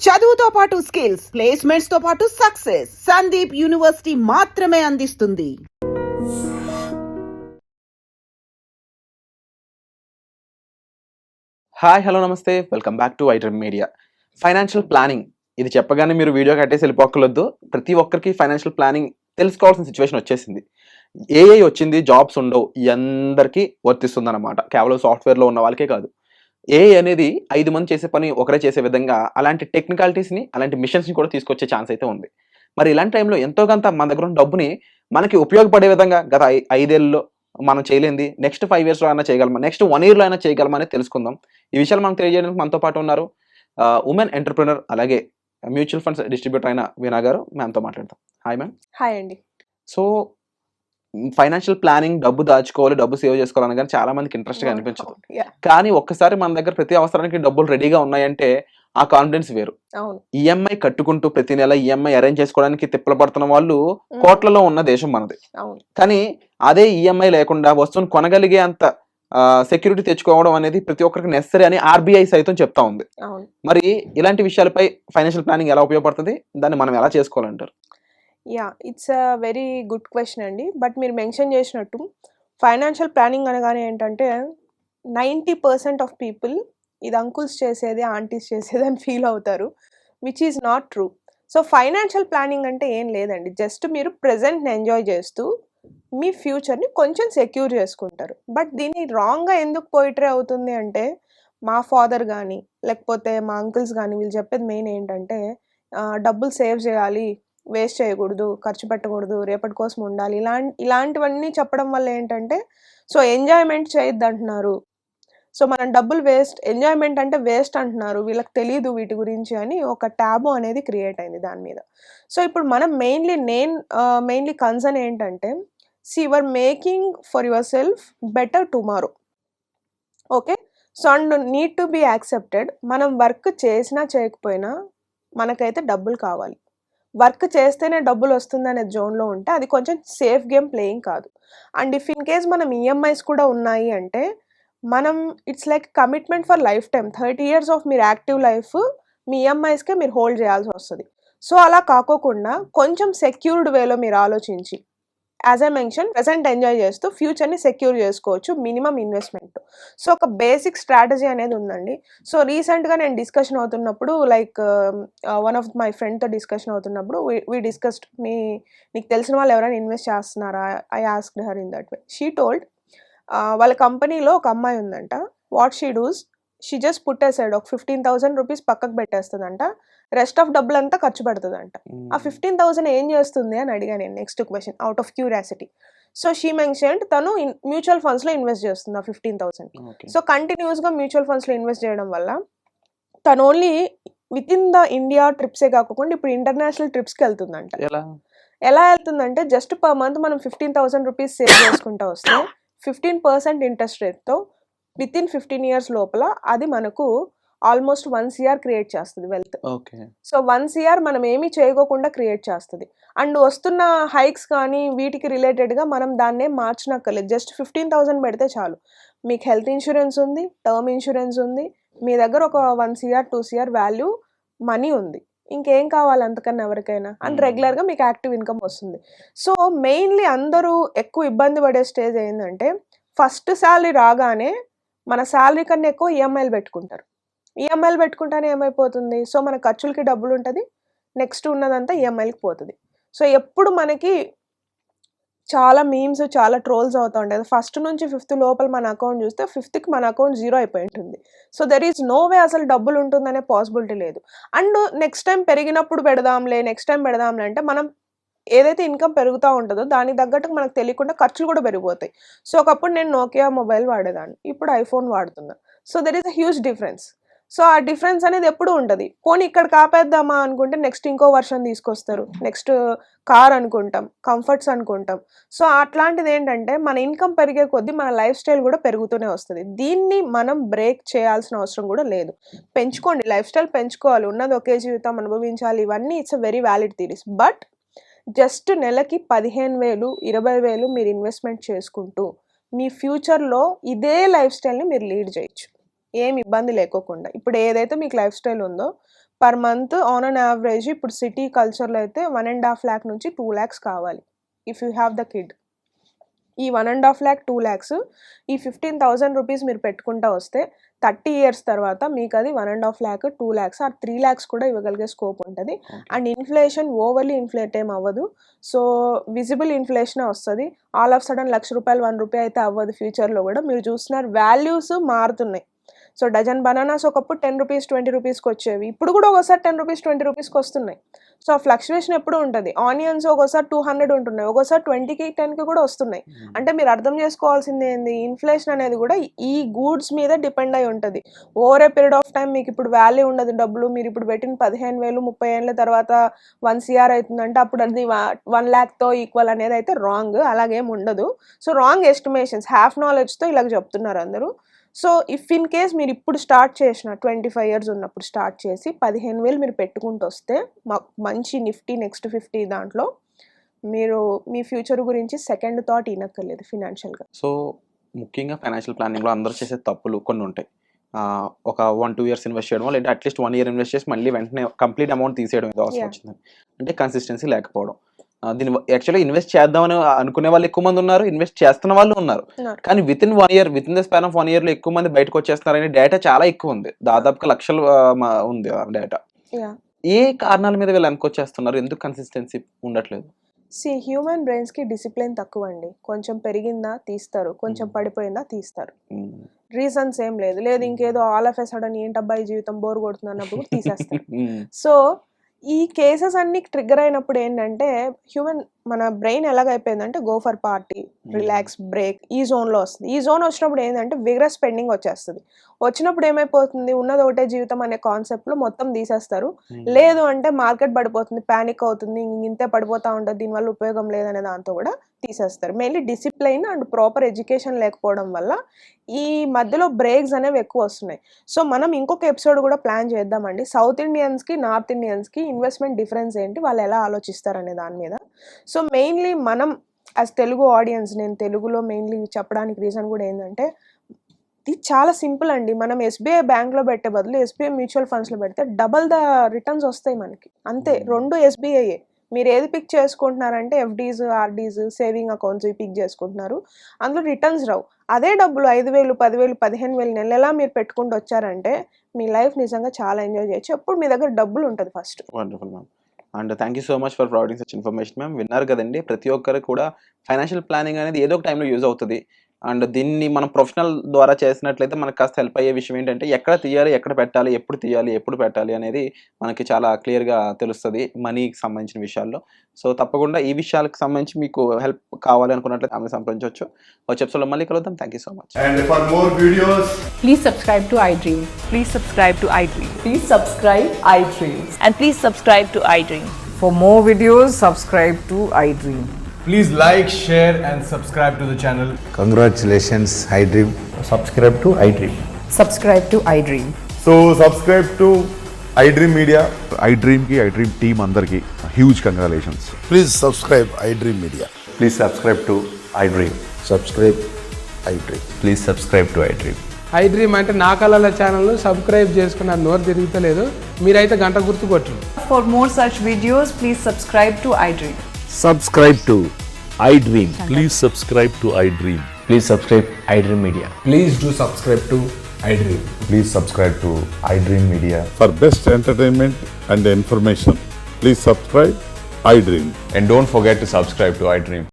చదువుతో పాటు skills, placements తో పాటు సక్సెస్ సందీప్ యూనివర్సిటీ మాత్రమే అందిస్తుంది. హాయ్ హలో నమస్తే, welcome back to iDream media. Financial planning ఇది చెప్పగానే మీరు వీడియో కట్టేసి వెళ్ళిపోక్కర్లొద్దు. ప్రతి ఒక్కరికి ఫైనాన్షియల్ ప్లానింగ్ తెలుసుకోవాల్సిన సిచ్యువేషన్ వచ్చేసింది. ఏఐ వచ్చింది, జాబ్స్ ఉండవు, అందరికీ వర్తిస్తుంది అనమాట. కేవలం సాఫ్ట్వేర్లో ఉన్న వాళ్ళకే కాదు. ఏఐ అనేది 5 మంది చేసే పని ఒకరే చేసే విధంగా అలాంటి టెక్నికాలిటీస్ని, అలాంటి మిషన్స్ని కూడా తీసుకొచ్చే ఛాన్స్ అయితే ఉంది. మరి ఇలాంటి టైంలో ఎంతో కొంత మన దగ్గర ఉన్న డబ్బుని మనకి ఉపయోగపడే విధంగా గత 5 ఏళ్ళలో మనం చేయలేంది నెక్స్ట్ 5 ఇయర్స్లో అయినా చేయగలమా, నెక్స్ట్ 1 ఇయర్లో అయినా చేయగలమా అనేది తెలుసుకుందాం. ఈ విషయాలు మనం తెలియజేయడానికి మనతో పాటు ఉన్నారు ఉమెన్ ఎంటర్‌ప్రెన్యూర్ అలాగే మ్యూచువల్ ఫండ్స్ డిస్ట్రిబ్యూటర్ అయిన వీణా గారు. మ్యామ్‌తో మాట్లాడతాం. Hi ma'am. హాయ్ అండి. సో ఫైనాన్షియల్ ప్లానింగ్, డబ్బు దాచుకోవాలి, డబ్బు సేవ్ చేసుకోవాలని కానీ చాలా మందికి ఇంట్రెస్ట్‌గా అనిపించదు. కానీ ఒక్కసారి మన దగ్గర ప్రతి అవసరానికి డబ్బులు రెడీగా ఉన్నాయంటే ఆ కాన్ఫిడెన్స్ వేరు. అవును. ఈఎంఐ కట్టుకుంటూ ప్రతి నెల ఈఎంఐ అరేంజ్ చేసుకోవడానికి తిప్పలు పడుతున్న వాళ్ళు కోట్లలో ఉన్న దేశం మనది. అవును. కానీ అదే ఈఎంఐ లేకుండా వస్తువును కొనగలిగే అంత సెక్యూరిటీ తెచ్చుకోవడం అనేది ప్రతి ఒక్కరికి నెసరీ అని ఆర్బీఐ సైతం చెప్తా ఉంది. అవును. మరి ఇలాంటి విషయాలపై ఫైనాన్షియల్ ప్లానింగ్ ఎలా ఉపయోగపడుతుంది, దాన్ని మనం ఎలా చేసుకోవాలంటారు? It's a very good question అండి. బట్ మీరు మెన్షన్ చేసినట్టు ఫైనాన్షియల్ ప్లానింగ్ అనగానే ఏంటంటే 90% ఆఫ్ పీపుల్ ఇది అంకుల్స్ చేసేది, ఆంటీస్ చేసేది అని ఫీల్ అవుతారు, which is not true. So financial planning అంటే ఏం లేదండి, జస్ట్ మీరు ప్రెజెంట్ని ఎంజాయ్ చేస్తూ మీ ఫ్యూచర్ని కొంచెం సెక్యూర్ చేసుకుంటారు. బట్ దీన్ని రాంగ్గా ఎందుకు పోయిట్రే అవుతుంది అంటే, మా ఫాదర్ కానీ లేకపోతే మా అంకుల్స్ కానీ వీళ్ళు చెప్పేది మెయిన్ ఏంటంటే డబ్బులు సేవ్ చేయాలి, వేస్ట్ చేయకూడదు, ఖర్చు పెట్టకూడదు, రేపటి కోసం ఉండాలి, ఇలాంటివన్నీ చెప్పడం వల్ల ఏంటంటే సో ఎంజాయ్మెంట్ చేయొద్దు అంటున్నారు. సో మనం డబ్బులు ఎంజాయ్మెంట్ అంటే వేస్ట్ అంటున్నారు, వీళ్ళకి తెలియదు వీటి గురించి అని ఒక ట్యాబు అనేది క్రియేట్ అయింది దాని మీద. సో ఇప్పుడు మనం మెయిన్లీ కన్సర్న్ ఏంటంటే, you are making for yourself better tomorrow. Okay. So and need to be accepted. మనం వర్క్ చేసినా చేయకపోయినా మనకైతే డబ్బులు కావాలి. వర్క్ చేస్తేనే డబ్బులు వస్తుందనే జోన్లో ఉంటే అది కొంచెం సేఫ్ గేమ్ ప్లేయింగ్ కాదు. అండ్ ఇఫ్ ఇన్ కేస్ మనం ఈఎంఐస్ కూడా ఉన్నాయి అంటే మనం it's like commitment for life time. 30 years of మీరు యాక్టివ్ లైఫ్ మీ ఈఎంఐస్కే మీరు హోల్డ్ చేయాల్సి వస్తుంది. సో అలా కాకోకుండా కొంచెం సెక్యూర్డ్ వేలో మీరు ఆలోచించి, as I mention, present enjoy చేస్తూ ఫ్యూచర్ని సెక్యూర్ చేసుకోవచ్చు మినిమం ఇన్వెస్ట్మెంట్. సో ఒక బేసిక్ స్ట్రాటజీ అనేది ఉందండి. సో రీసెంట్గా నేను డిస్కషన్ అవుతున్నప్పుడు వన్ ఆఫ్ మై ఫ్రెండ్తో డిస్కషన్ అవుతున్నప్పుడు వీ డిస్కస్డ్ నీకు తెలిసిన వాళ్ళు ఎవరైనా ఇన్వెస్ట్ చేస్తున్నారా, I asked her in that way. She told వాళ్ళ కంపెనీలో ఒక అమ్మాయి ఉందంట. What she does, she just put aside ఒక 15,000 రూపీస్ పక్కకు పెట్టేస్తుందంట, రెస్ట్ ఆఫ్ డబ్బులంతా ఖర్చు పెడుతుందంట. ఆ 15,000 ఏం చేస్తుంది అని అడిగా నేను next question out of curiosity. So she mentioned తను మ్యూచువల్ ఫండ్స్లో ఇన్వెస్ట్ చేస్తుంది ఆ 15,000. సో కంటిన్యూస్గా మ్యూచువల్ ఫండ్స్లో ఇన్వెస్ట్ చేయడం వల్ల తను only with in the India ట్రిప్సే కాకుండా ఇప్పుడు ఇంటర్నేషనల్ ట్రిప్స్కి వెళ్తుందంట. ఎలా వెళ్తుందంటే జస్ట్ పర్ మంత్ మనం 15,000 రూపీస్ సేవ్ చేసుకుంటూ వస్తే 15% ఇంట్రెస్ట్ రేట్తో విత్ ఇన్ 15 years లోపల అది మనకు ఆల్మోస్ట్ 1 CR క్రియేట్ చేస్తుంది వెల్త్. సో 1 CR మనం ఏమీ చేయకోకుండా క్రియేట్ చేస్తుంది. అండ్ వస్తున్న హైక్స్ కానీ వీటికి రిలేటెడ్గా మనం దాన్నే మార్చినక్కర్లేదు. జస్ట్ 15,000 పెడితే చాలు. మీకు హెల్త్ ఇన్సూరెన్స్ ఉంది, టర్మ్ ఇన్సూరెన్స్ ఉంది, మీ దగ్గర ఒక 1 CR 2 CR వాల్యూ మనీ ఉంది, ఇంకేం కావాలి అంతకన్నా ఎవరికైనా. అండ్ రెగ్యులర్గా మీకు యాక్టివ్ ఇన్కమ్ వస్తుంది. సో మెయిన్లీ అందరూ ఎక్కువ ఇబ్బంది పడే స్టేజ్ ఏంటంటే, ఫస్ట్ శాలరీ రాగానే మన శాలరీ కన్నా ఎక్కువ ఈఎంఐలు పెట్టుకుంటారు. ఈఎంఐలు పెట్టుకుంటానే ఏమైపోతుంది, సో మన ఖర్చులకి డబ్బులు ఉంటుంది, నెక్స్ట్ ఉన్నదంతా ఈఎంఐలకి పోతుంది. సో ఎప్పుడు మనకి చాలా మీమ్స్, చాలా ట్రోల్స్ అవుతూ ఉంటాయి. ఫస్ట్ నుంచి 5th లోపల మన అకౌంట్ చూస్తే 5thకి మన అకౌంట్ 0 అయిపోయి ఉంటుంది. So there is no way అసలు డబ్బులు ఉంటుందనే పాసిబిలిటీ లేదు. అండ్ నెక్స్ట్ టైం పెరిగినప్పుడు నెక్స్ట్ టైం పెడదాంలే అంటే మనం ఏదైతే ఇన్కమ్ పెరుగుతూ ఉంటుందో దానికి తగ్గట్టు మనకు తెలియకుండా ఖర్చులు కూడా పెరిగిపోతాయి. సో ఒకప్పుడు నేను నోకియా మొబైల్ వాడేదాన్ని, ఇప్పుడు ఐఫోన్ వాడుతున్నా. So there is a huge difference. So ఆ డిఫరెన్స్ అనేది ఎప్పుడు ఉంటుంది. పోనీ ఇక్కడ కాపేద్దామా అనుకుంటే నెక్స్ట్ ఇంకో వర్షన్ తీసుకొస్తారు, నెక్స్ట్ కార్ అనుకుంటాం, కంఫర్ట్స్ అనుకుంటాం. సో అట్లాంటిది ఏంటంటే మన ఇన్కమ్ పెరిగే కొద్దీ మన లైఫ్ స్టైల్ కూడా పెరుగుతూనే వస్తుంది. దీన్ని మనం బ్రేక్ చేయాల్సిన అవసరం కూడా లేదు. పెంచుకోండి, లైఫ్ స్టైల్ పెంచుకోవాలి, ఉన్నది ఒకే జీవితం అనుభవించాలి, ఇవన్నీ it's a very valid theories. But just నెలకి 15,000 20,000 మీరు ఇన్వెస్ట్మెంట్ చేసుకుంటూ మీ ఫ్యూచర్లో ఇదే లైఫ్ స్టైల్ని మీరు లీడ్ చేయొచ్చు, ఏమి ఇబ్బంది లేకోకుండా. ఇప్పుడు ఏదైతే మీకు లైఫ్ స్టైల్ ఉందో per month on an average ఇప్పుడు సిటీ కల్చర్లో అయితే 1.5 lakh నుంచి 2 lakhs కావాలి if you have the kid. ఈ 1.5 lakh 2 lakhs ఈ 15,000 రూపీస్ మీరు పెట్టుకుంటా వస్తే 30 years తర్వాత మీకు అది 1.5 lakh 2 lakhs ఆర్ 3 lakhs కూడా ఇవ్వగలిగే స్కోప్ ఉంటుంది. అండ్ ఇన్ఫ్లేషన్ ఓవర్లీ ఇన్ఫ్లేట్ ఏం అవ్వదు. సో విజిబుల్ ఇన్ఫ్లేషన్ వస్తుంది. ఆల్ ఆఫ్ సడన్ ₹1,00,000 ₹1 అయితే అవ్వదు. ఫ్యూచర్లో కూడా మీరు చూస్తున్నారు వాల్యూస్ మారుతున్నాయి. సో డజన్ బనానాస్ ఒకప్పుడు ₹10 ₹20కి వచ్చేవి, ఇప్పుడు కూడా ఒకసారి ₹10 ₹20కి వస్తున్నాయి. సో ఫ్లక్చువేషన్ ఎప్పుడు ఉంటుంది. ఆనియన్స్ ఒకసారి 200 ఉంటున్నాయి, ఒకసారి 20కి 10కి కూడా వస్తున్నాయి. అంటే మీరు అర్థం చేసుకోవాల్సింది ఏంది, ఇన్ఫ్లేషన్ అనేది కూడా ఈ గూడ్స్ మీద డిపెండ్ అయి ఉంటుంది. Over a period of time మీకు ఇప్పుడు వాల్యూ ఉండదు డబ్బులు. మీరు ఇప్పుడు పెట్టిన 15,000 30 ఏళ్ళ తర్వాత 1 CR అవుతుందంటే అప్పుడు అది 1 lakhతో ఈక్వల్ అనేది అయితే రాంగ్. అలాగేం ఉండదు. సో రాంగ్ ఎస్టిమేషన్స్, హాఫ్ నాలెడ్జ్తో ఇలాగ చెప్తున్నారు అందరూ. సో ఇఫ్ ఇన్ కేస్ మీరు ఇప్పుడు స్టార్ట్ చేసిన 25 years ఉన్నప్పుడు స్టార్ట్ చేసి 15,000 మీరు పెట్టుకుంటూ వస్తే మంచి నిఫ్టీ నెక్స్ట్ 50 దాంట్లో మీరు మీ ఫ్యూచర్ గురించి సెకండ్ థాట్ ఇనక్కర్లేదు ఫినాన్షియల్గా. సో ముఖ్యంగా ఫైనాన్షియల్ ప్లానింగ్లో అందరూ చేసే తప్పులు కొన్ని ఉంటాయి. ఒక 1-2 years ఇన్వెస్ట్ చేయడం, లేదా అట్లీస్ట్ 1 year ఇన్వెస్ట్ చేసి మళ్ళీ వెంటనే కంప్లీట్ అమౌంట్ తీసేయడం ఏదో అవసరం వచ్చిందని, అంటే కన్సిస్టెన్సీ లేకపోవడం. దీన్ని యాక్చువల్గా ఇన్వెస్ట్ చేద్దామని అనుకునే వాళ్ళు ఎక్కువ మంది ఉన్నారు, ఇన్వెస్ట్ చేస్తున్న వాళ్ళు ఉన్నారు. కానీ with in the span of 1 year లో ఎక్కువ మంది బయటకు వచ్చేస్తున్నారనే డేటా చాలా ఎక్కువ ఉంది. దాదాపుగా లక్షలు ఉంది డేటా. ఏ కారణాల మీద వీళ్ళు వెనకొచ్చేస్తున్నారు? ఎందుకు కన్సిస్టెన్సీ ఉండట్లేదు? హ్యూమన్ బ్రెయిన్స్కి డిసిప్లిన్ తక్కువ అండి. కొంచెం పెరిగిందా తీస్తారు, కొంచెం పడిపోయిందా తీస్తారు. రీజన్స్ ఏం లేదు ఇంకేదో ఆల్ ఆఫ్ ఎ సడన్ ఏంటబ్బాయి జీవితం బోర్ కొడుతుంది అన్నప్పుడు తీసేస్తారు. సో ఈ కేసెస్ అన్ని ట్రిగ్గర్ అయినప్పుడు ఏంటంటే మన బ్రెయిన్ ఎలాగైపోయిందంటే go for party, relax, break, ఈ జోన్లో వస్తుంది. ఈ జోన్ వచ్చినప్పుడు ఏంటంటే విగ్రస్ స్పెండింగ్ వచ్చేస్తుంది. వచ్చినప్పుడు ఏమైపోతుంది, ఉన్నది ఒకటే జీవితం అనే కాన్సెప్ట్లో మొత్తం తీసేస్తారు. లేదు అంటే మార్కెట్ పడిపోతుంది, ప్యానిక్ అవుతుంది, ఇంతే పడిపోతూ ఉంటుంది, దీనివల్ల ఉపయోగం లేదనే దాంతో కూడా తీసేస్తారు. Mainly discipline and proper education లేకపోవడం వల్ల ఈ మధ్యలో బ్రేక్స్ అనేవి ఎక్కువ వస్తున్నాయి. సో మనం ఇంకొక ఎపిసోడ్ కూడా ప్లాన్ చేద్దామండి, సౌత్ ఇండియన్స్కి నార్త్ ఇండియన్స్కి ఇన్వెస్ట్మెంట్ డిఫరెన్స్ ఏంటి, వాళ్ళు ఎలా ఆలోచిస్తారనే దాని మీద. సో మెయిన్లీ మనం యాజ్ తెలుగు ఆడియన్స్, నేను తెలుగులో మెయిన్లీ చెప్పడానికి రీజన్ కూడా ఏంటంటే ఇది చాలా సింపుల్ అండి. మనం SBI బ్యాంక్లో పెట్టే బదులు SBI మ్యూచువల్ ఫండ్స్లో పెడితే డబల్ ద రిటర్న్స్ వస్తాయి మనకి. అంతే, 2 SBI. మీరు ఏది పిక్ చేసుకుంటున్నారంటే FDs, RDs, saving accounts pick చేసుకుంటున్నారు, అందులో రిటర్న్స్ రావు. అదే డబ్బులు 5,000 10,000 15,000 నెలలా మీరు పెట్టుకుంటూ వచ్చారంటే మీ లైఫ్ నిజంగా చాలా ఎంజాయ్ చేయొచ్చు. ఎప్పుడు మీ దగ్గర డబ్బులు ఉంటుంది first. Wonderful ma'am. And thank you so much for providing such information ma'am. విన్నారు కదండి, ప్రతి ఒక్కరికి కూడా ఫైనాన్షియల్ ప్లానింగ్ అనేది ఏదో ఒక టైంలో యూజ్ అవుతుంది. అండ్ దీన్ని మనం ప్రొఫెషనల్ ద్వారా చేసినట్లయితే మనకు కాస్త హెల్ప్ అయ్యే విషయం ఏంటంటే ఎక్కడ తీయాలి, ఎక్కడ పెట్టాలి, ఎప్పుడు తీయాలి, ఎప్పుడు పెట్టాలి అనేది మనకి చాలా క్లియర్గా తెలుస్తుంది మనీకి సంబంధించిన విషయాల్లో. సో తప్పకుండా ఈ విషయాలకు సంబంధించి మీకు హెల్ప్ కావాలి అనుకున్నట్లయితే ఆమె సంప్రదించవచ్చు. వచ్చే ఎపిసోడ్లో మళ్ళీ కలుద్దాం. Thank you so much. And for more videos, Please subscribe to iDream. Please subscribe to iDream. Please subscribe iDream. And please subscribe to iDream. For more videos, subscribe to iDream. please like, share and subscribe to the channel. Congratulations, iDream. Subscribe to iDream. Subscribe to iDream. So subscribe to iDream Media. iDream ki iDream team అందరికి huge congratulations. Please subscribe iDream Media. Please subscribe to iDream. Subscribe iDream. Please subscribe to iDream. iDream అంటే నా కళల ఛానల్ను subscribe చేసుకున్న నోరు తిరుగుతలేదు, మీరైతే గంట గుర్తు కొట్టు. For more such videos, please subscribe to iDream. Subscribe to iDream. Please subscribe to iDream. Please subscribe iDream Media. Please do subscribe to iDream. Please subscribe to iDream Media. For best entertainment and information, please subscribe iDream. And don't forget to subscribe to iDream.